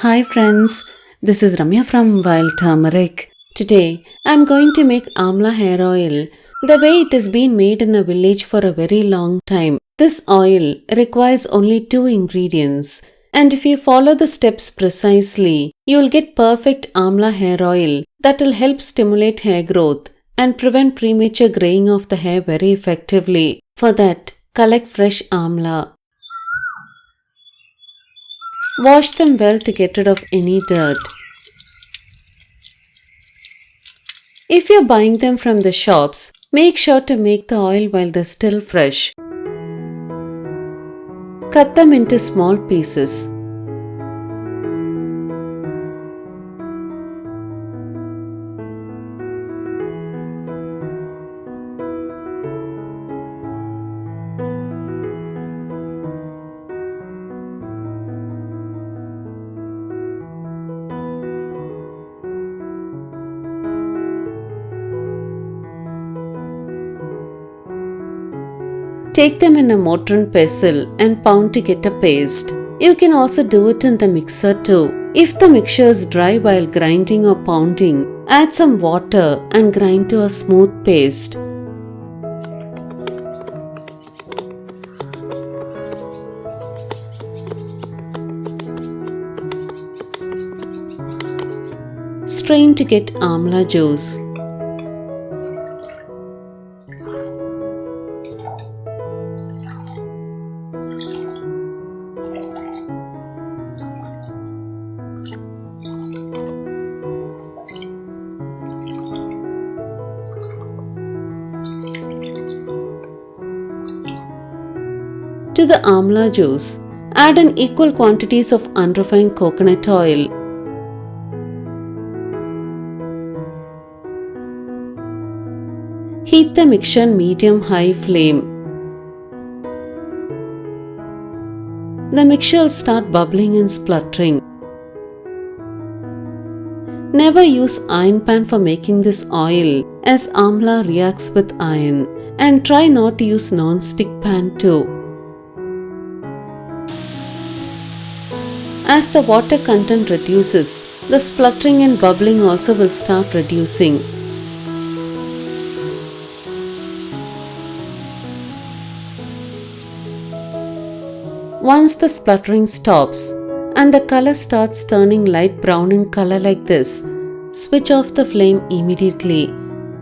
Hi friends, this is Ramya from Wild Turmeric. Today, I'm going to make Amla hair oil the way it has been made in a village for a very long time. This oil requires only 2 ingredients, and if you follow the steps precisely, you'll get perfect Amla hair oil that will help stimulate hair growth and prevent premature graying of the hair very effectively. For that, collect fresh Amla. Wash them well to get rid of any dirt. If you're buying them from the shops, make sure to make the oil while they're still fresh. Cut them into small pieces. Take them in a mortar and pestle and pound to get a paste. You can also do it in the mixer too. If the mixture is dry while grinding or pounding, add some water and grind to a smooth paste. Strain to get amla juice. To the amla juice, add an equal quantities of unrefined coconut oil. Heat the mixture on medium-high flame. The mixture will start bubbling and spluttering. Never use iron pan for making this oil as amla reacts with iron, and try not to use non-stick pan too. As the water content reduces, the spluttering and bubbling also will start reducing. Once the spluttering stops and the color starts turning light brown in color like this, switch off the flame immediately.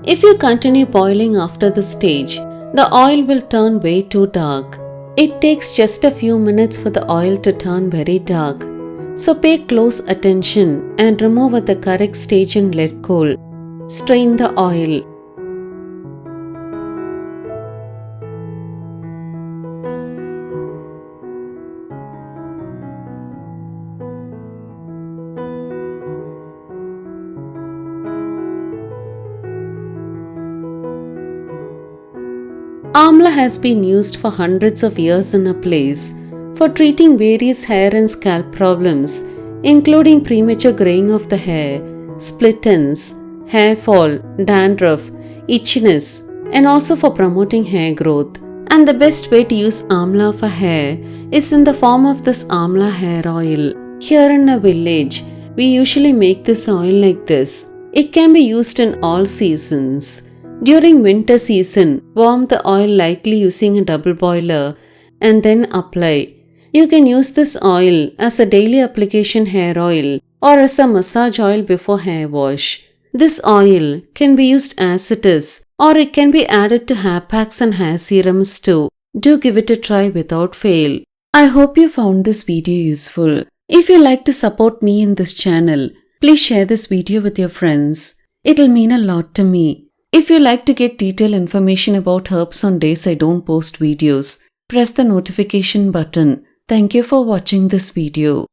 If you continue boiling after this stage, the oil will turn way too dark. It takes just a few minutes for the oil to turn very dark. So pay close attention and remove at the correct stage and let cool. Strain the oil. Amla has been used for hundreds of years in a place for treating various hair and scalp problems, including premature graying of the hair, split ends, hair fall, dandruff, itchiness, and also for promoting hair growth. And the best way to use amla for hair is in the form of this amla hair oil. Here in a village, we usually make this oil like this. It can be used in all seasons. During winter season, warm the oil lightly using a double boiler and then apply. You can use this oil as a daily application hair oil or as a massage oil before hair wash. This oil can be used as it is, or it can be added to hair packs and hair serums too. Do give it a try without fail. I hope you found this video useful. If you like to support me in this channel, please share this video with your friends. It'll mean a lot to me. If you like to get detailed information about herbs on days I don't post videos, press the notification button. Thank you for watching this video.